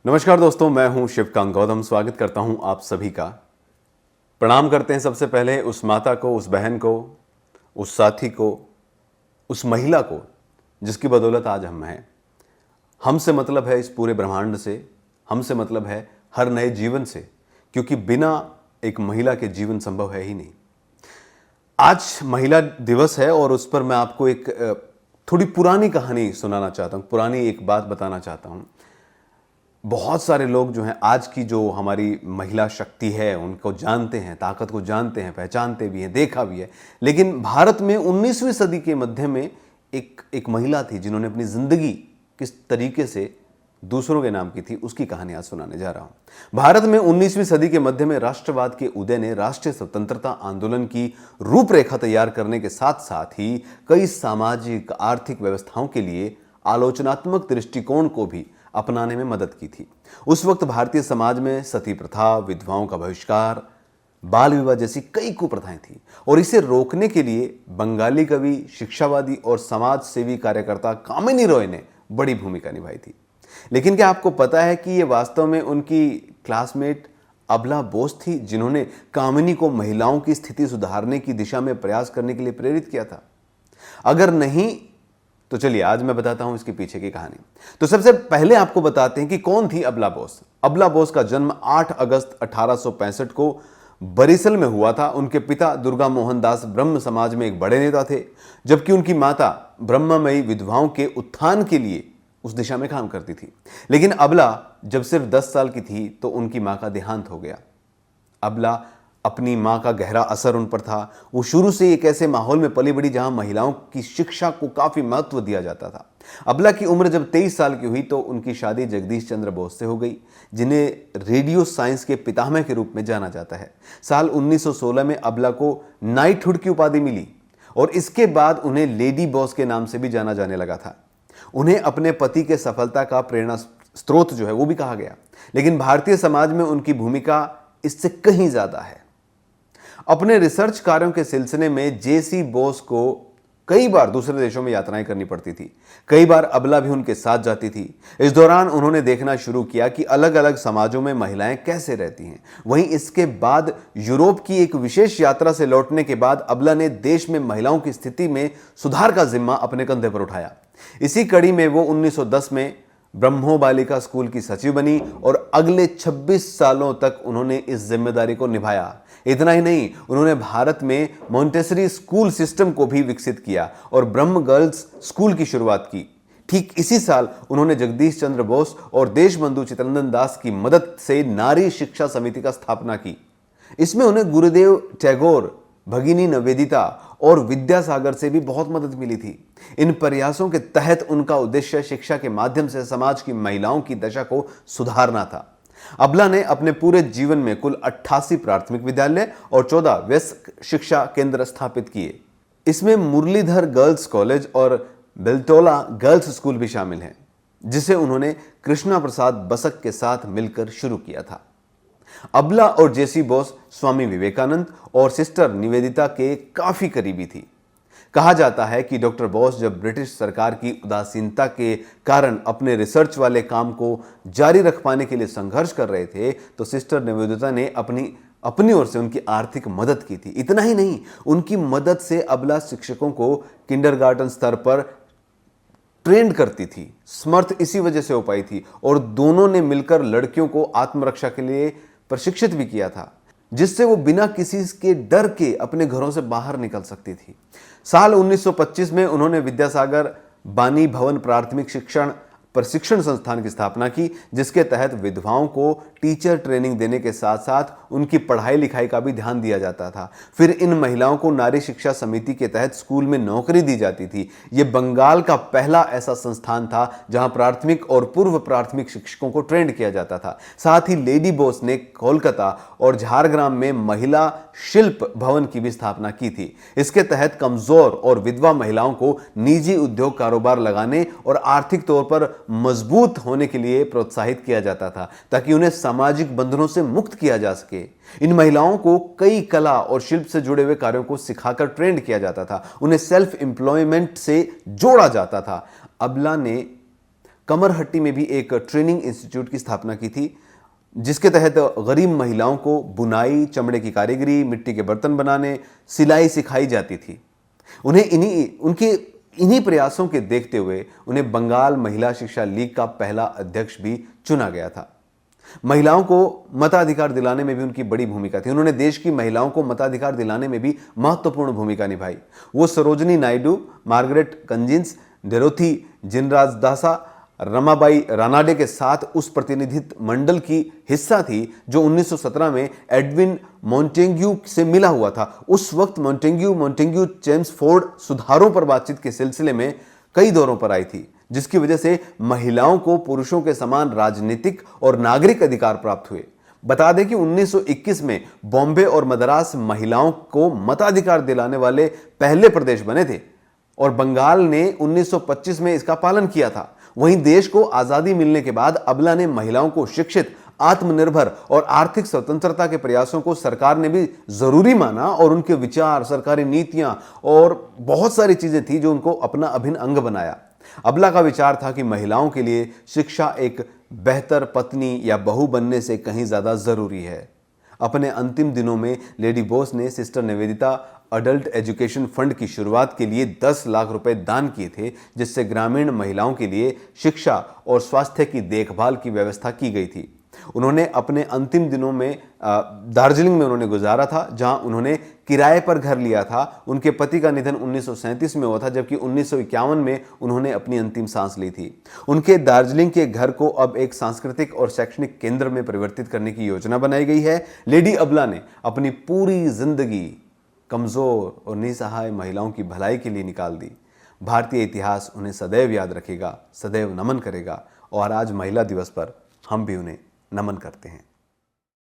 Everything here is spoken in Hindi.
नमस्कार दोस्तों, मैं हूं शिवकांत गौतम। स्वागत करता हूं आप सभी का। प्रणाम करते हैं सबसे पहले उस माता को, उस बहन को, उस साथी को, उस महिला को जिसकी बदौलत आज हम हैं। हमसे मतलब है इस पूरे ब्रह्मांड से, हमसे मतलब है हर नए जीवन से, क्योंकि बिना एक महिला के जीवन संभव है ही नहीं। आज महिला दिवस है और उस पर मैं आपको एक थोड़ी पुरानी कहानी सुनाना चाहता हूं, पुरानी एक बात बताना चाहता हूं। बहुत सारे लोग जो हैं आज की जो हमारी महिला शक्ति है उनको जानते हैं, ताकत को जानते हैं, पहचानते भी हैं, देखा भी है। लेकिन भारत में 19वीं सदी के मध्य में एक महिला थी जिन्होंने अपनी जिंदगी किस तरीके से दूसरों के नाम की थी, उसकी कहानी आज सुनाने जा रहा हूं। भारत में 19वीं सदी के मध्य में राष्ट्रवाद के उदय ने राष्ट्रीय स्वतंत्रता आंदोलन की रूपरेखा तैयार करने के साथ साथ ही कई सामाजिक आर्थिक व्यवस्थाओं के लिए आलोचनात्मक दृष्टिकोण को भी अपनाने में मदद की थी। उस वक्त भारतीय समाज में सती प्रथा, विधवाओं का बहिष्कार, बाल विवाह जैसी कई कुप्रथाएं थी और इसे रोकने के लिए बंगाली कवि, शिक्षावादी और समाज सेवी कार्यकर्ता कामिनी रॉय ने बड़ी भूमिका निभाई थी। लेकिन क्या आपको पता है कि यह वास्तव में उनकी क्लासमेट अबला बोस थी जिन्होंने कामिनी को महिलाओं की स्थिति सुधारने की दिशा में प्रयास करने के लिए प्रेरित किया था? अगर नहीं तो चलिए आज मैं बताता हूं इसके पीछे की कहानी। तो सबसे पहले आपको बताते हैं कि कौन थी अबला बोस। अबला बोस का जन्म 8 अगस्त 1865 को बरिसल में हुआ था। उनके पिता दुर्गा मोहन दास ब्रह्म समाज में एक बड़े नेता थे, जबकि उनकी माता ब्रह्ममयी विधवाओं के उत्थान के लिए उस दिशा में काम करती थी। लेकिन अबला जब सिर्फ 10 साल की थी तो उनकी मां का देहांत हो गया। अबला अपनी मां का गहरा असर उन पर था। वो शुरू से एक ऐसे माहौल में पली बड़ी जहां महिलाओं की शिक्षा को काफी महत्व दिया जाता था। अबला की उम्र जब 23 साल की हुई तो उनकी शादी जगदीश चंद्र बोस से हो गई, जिन्हें रेडियो साइंस के पितामह के रूप में जाना जाता है। साल 1916 में अबला को नाइटहुड की उपाधि मिली और इसके बाद उन्हें लेडी बॉस के नाम से भी जाना जाने लगा था। उन्हें अपने पति के सफलता का प्रेरणा स्रोत जो है वो भी कहा गया। लेकिन भारतीय समाज में उनकी भूमिका इससे कहीं ज्यादा है। अपने रिसर्च कार्यों के सिलसिले में जेसी बोस को कई बार दूसरे देशों में यात्राएं करनी पड़ती थी। कई बार अबला भी उनके साथ जाती थी। इस दौरान उन्होंने देखना शुरू किया कि अलग अलग समाजों में महिलाएं कैसे रहती हैं। वहीं इसके बाद यूरोप की एक विशेष यात्रा से लौटने के बाद अबला ने देश में महिलाओं की स्थिति में सुधार का जिम्मा अपने कंधे पर उठाया। इसी कड़ी में वो 1910 में ब्रह्मो बालिका स्कूल की सचिव बनी और अगले 26 सालों तक उन्होंने इस जिम्मेदारी को निभाया। इतना ही नहीं, उन्होंने भारत में मॉन्टेसरी स्कूल सिस्टम को भी विकसित किया और ब्रह्म गर्ल्स स्कूल की शुरुआत की। ठीक इसी साल उन्होंने जगदीश चंद्र बोस और देशबंधु चित्तरंजन दास की मदद से नारी शिक्षा समिति का स्थापना की। इसमें उन्हें गुरुदेव टैगोर, भगिनी निवेदिता और विद्यासागर से भी बहुत मदद मिली थी। इन प्रयासों के तहत उनका उद्देश्य शिक्षा के माध्यम से समाज की महिलाओं की दशा को सुधारना था। अबला ने अपने पूरे जीवन में कुल 88 प्राथमिक विद्यालय और 14 वयस्क शिक्षा केंद्र स्थापित किए। इसमें मुरलीधर गर्ल्स कॉलेज और बेलटोला गर्ल्स स्कूल भी शामिल हैं, जिसे उन्होंने कृष्णा प्रसाद बसक के साथ मिलकर शुरू किया था। अबला और जेसी बोस स्वामी विवेकानंद और सिस्टर निवेदिता के काफी करीबी थी। कहा जाता है कि डॉक्टर बोस जब ब्रिटिश सरकार की उदासीनता के कारण अपने रिसर्च वाले काम को जारी रख पाने के लिए संघर्ष कर रहे थे तो सिस्टर निवेदिता ने अपनी ओर से उनकी आर्थिक मदद की थी। इतना ही नहीं, उनकी मदद से अबला शिक्षकों को किंडरगार्टन स्तर पर ट्रेंड करती थी। समर्थ इसी वजह से हो पाई थी और दोनों ने मिलकर लड़कियों को आत्मरक्षा के लिए प्रशिक्षित भी किया था, जिससे वो बिना किसी के डर के अपने घरों से बाहर निकल सकती थी। साल 1925 में उन्होंने विद्यासागर बानी भवन प्राथमिक शिक्षण प्रशिक्षण संस्थान की स्थापना की, जिसके तहत विधवाओं को टीचर ट्रेनिंग देने के साथ साथ उनकी पढ़ाई लिखाई का भी ध्यान दिया जाता था। फिर इन महिलाओं को नारी शिक्षा समिति के तहत स्कूल में नौकरी दी जाती थी। यह बंगाल का पहला ऐसा संस्थान था जहां प्राथमिक और पूर्व प्राथमिक शिक्षकों को ट्रेंड किया जाता था। साथ ही लेडी बोस ने कोलकाता और झारग्राम में महिला शिल्प भवन की भी स्थापना की थी। इसके तहत कमजोर और विधवा महिलाओं को निजी उद्योग कारोबार लगाने और आर्थिक तौर पर मजबूत होने के लिए प्रोत्साहित किया जाता था, ताकि उन्हें सामाजिक बंधनों से मुक्त किया जा सके। इन महिलाओं को कई कला और शिल्प से जुड़े हुए कार्यों को सिखाकर ट्रेंड किया जाता था। उन्हें सेल्फ एम्प्लॉयमेंट से जोड़ा जाता था। अबला ने कमरहट्टी में भी एक ट्रेनिंग इंस्टीट्यूट की स्थापना की थी, जिसके तहत गरीब महिलाओं को बुनाई, चमड़े की कारीगरी, मिट्टी के बर्तन बनाने, सिलाई सिखाई जाती थी। उन्हें इन्हीं प्रयासों के देखते हुए उन्हें बंगाल महिला शिक्षा लीग का पहला अध्यक्ष भी चुना गया था। महिलाओं को मताधिकार दिलाने में भी उनकी बड़ी भूमिका थी। उन्होंने देश की महिलाओं को मताधिकार दिलाने में भी महत्वपूर्ण भूमिका निभाई। वो सरोजनी नायडू, मार्गरेट कंजिंस, डेरोथी जिनराजदासा, रमाबाई रानाडे के साथ उस प्रतिनिधित्व मंडल की हिस्सा थी जो 1917 में एडविन मॉन्टेग्यू से मिला हुआ था। उस वक्त मॉन्टेग्यू चेम्सफोर्ड सुधारों पर बातचीत के सिलसिले में कई दौरों पर आई थी, जिसकी वजह से महिलाओं को पुरुषों के समान राजनीतिक और नागरिक अधिकार प्राप्त हुए। बता दें कि 1921 में बॉम्बे और मद्रास महिलाओं को मताधिकार दिलाने वाले पहले प्रदेश बने थे और बंगाल ने 1925 में इसका पालन किया था। वहीं देश को आजादी मिलने के बाद अबला ने महिलाओं को शिक्षित, आत्मनिर्भर और आर्थिक स्वतंत्रता के प्रयासों को सरकार ने भी जरूरी माना और उनके विचार, सरकारी नीतियां और बहुत सारी चीजें थी जो उनको अपना अभिन्न अंग बनाया। अबला का विचार था कि महिलाओं के लिए शिक्षा एक बेहतर पत्नी या बहू बनने से कहीं ज्यादा जरूरी है। अपने अंतिम दिनों में लेडी बोस ने sister Nivedita adult education fund की शुरुआत के लिए 10 लाख रुपए दान किए थे, जिससे ग्रामीण महिलाओं के लिए शिक्षा और स्वास्थ्य की देखभाल की व्यवस्था की गई थी। उन्होंने अपने अंतिम दिनों में दार्जिलिंग में उन्होंने गुजारा था, जहां उन्होंने किराए पर घर लिया था। उनके पति का निधन 1937 में हुआ था, जबकि 1951 में उन्होंने अपनी अंतिम सांस ली थी। उनके दार्जिलिंग के घर को अब एक सांस्कृतिक और शैक्षणिक केंद्र में परिवर्तित करने की योजना बनाई गई है। लेडी अबला ने अपनी पूरी जिंदगी कमजोर और निसहाय महिलाओं की भलाई के लिए निकाल दी। भारतीय इतिहास उन्हें सदैव याद रखेगा, सदैव नमन करेगा और आज महिला दिवस पर हम भी उन्हें नमन करते हैं।